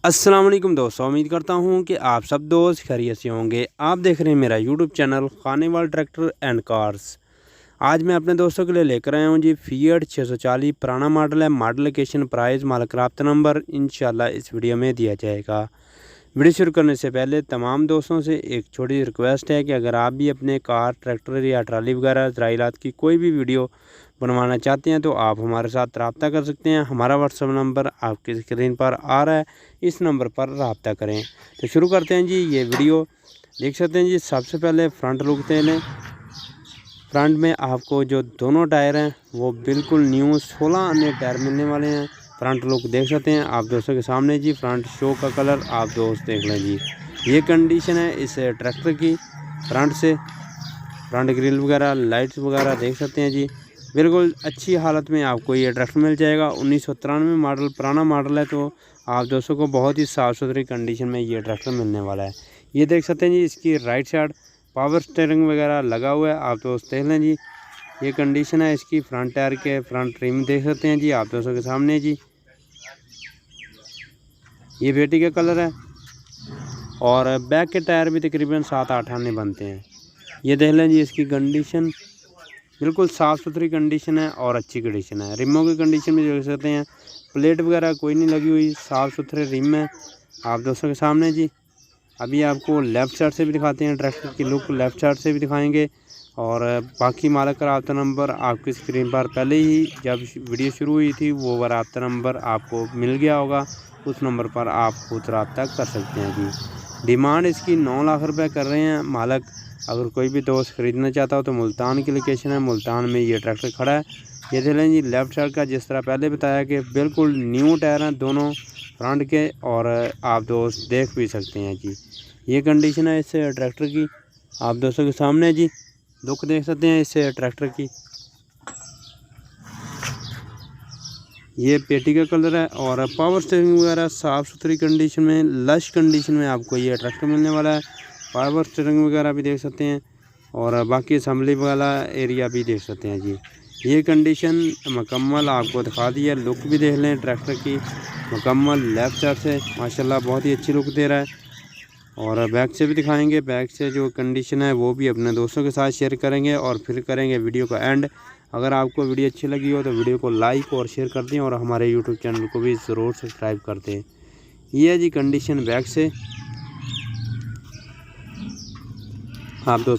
अस्सलाम वालेकुम दोस्तों, उम्मीद करता हूँ कि आप सब दोस्त खैरियत से होंगे। आप देख रहे हैं मेरा YouTube channel Khanewal tractor and cars. आज मैं अपने दोस्तों के लिए लेकर आया हूँ जी फिएट 640 पुराना मॉडल है। मॉडल लोकेशन प्राइस मालिक राब्ता नंबर इंशाल्लाह इस वीडियो में दिया जाएगा। वीडियो शुरू करने से पहले तमाम दोस्तों से एक छोटी सी रिक्वेस्ट है कि अगर आप भी अपने कार, ट्रैक्टर या ट्राली वगैरह ज़राइलात की कोई भी वीडियो बनवाना चाहते हैं तो आप हमारे साथ रब्ता कर सकते हैं। हमारा व्हाट्सअप नंबर आपकी स्क्रीन पर आ रहा है, इस नंबर पर रब्ता करें। तो शुरू करते हैं जी। ये वीडियो देख सकते हैं जी। सबसे पहले फ्रंट लुक दे लें। फ्रंट में आपको जो दोनों टायर हैं वो बिल्कुल न्यू 16 अन्य टायर मिलने वाले हैं। फ्रंट लुक देख सकते हैं आप दोस्तों के सामने जी। फ्रंट शो का कलर आप दोस्त देख लें जी। ये कंडीशन है इस ट्रैक्टर की। फ्रंट से फ्रंट ग्रिल वगैरह, लाइट्स वगैरह देख सकते हैं जी। बिल्कुल अच्छी हालत में आपको ये ट्रैक्टर मिल जाएगा। 1993 मॉडल, पुराना मॉडल है, तो आप दोस्तों को बहुत ही साफ़ सुथरी कंडीशन में ये ट्रैक्टर मिलने वाला है। ये देख सकते हैं जी। इसकी राइट साइड पावर स्टीयरिंग वगैरह लगा हुआ है, आप दोस्त देख लें जी। ये कंडीशन है इसकी। फ्रंट टायर के फ्रंट रिम देख सकते हैं जी आप दोस्तों के सामने जी। ये बेटी का कलर है और बैक के टायर भी तकरीबन 7-8 आने बनते हैं। ये देख लें जी। इसकी कंडीशन बिल्कुल साफ़ सुथरी कंडीशन है और अच्छी कंडीशन है। रिमों की कंडीशन भी देख सकते हैं। प्लेट वगैरह कोई नहीं लगी हुई, साफ़ सुथरे रिम है आप दोस्तों के सामने जी। अभी आपको लेफ़्ट साइड से भी दिखाते हैं, ट्रैक्टर की लुक लेफ़्ट साइड से भी दिखाएंगे। और बाकी मालिक का रब्ता नंबर आपकी स्क्रीन पर पहले ही जब वीडियो शुरू हुई थी वो रब्ता नंबर आपको मिल गया होगा, उस नंबर पर आप खुद रब्ता कर सकते हैं जी। डिमांड इसकी 9 लाख रुपए कर रहे हैं मालिक। अगर कोई भी दोस्त ख़रीदना चाहता हो तो मुल्तान की लोकेशन है, मुल्तान में ये ट्रैक्टर खड़ा है। ये देख लें जी। लेफ़्ट साइड का जिस तरह पहले बताया कि बिल्कुल न्यू टायर हैं दोनों फ्रंट के, और आप दोस्त देख भी सकते हैं जी। ये कंडीशन है इस ट्रैक्टर की आप दोस्तों के सामने जी। लुक देख सकते हैं इस ट्रैक्टर की। ये पेटी का कलर है और पावर स्टीयरिंग वगैरह साफ़ सुथरी कंडीशन में, लश कंडीशन में आपको ये ट्रैक्टर मिलने वाला है। पावर स्टीयरिंग वगैरह भी देख सकते हैं और बाकी असम्बली वाला एरिया भी देख सकते हैं जी। ये कंडीशन मुकम्मल आपको दिखा दी है। लुक भी देख लें ट्रैक्टर की मुकम्मल। लेफ़्ट साइड से माशाल्लाह बहुत ही अच्छी लुक दे रहा है और बैक से भी दिखाएंगे। बैक से जो कंडीशन है वो भी अपने दोस्तों के साथ शेयर करेंगे और फिर करेंगे वीडियो का एंड। अगर आपको वीडियो अच्छी लगी हो तो वीडियो को लाइक और शेयर कर दें और हमारे यूट्यूब चैनल को भी ज़रूर सब्सक्राइब कर दें। ये है जी कंडीशन बैक से आप दोस्तों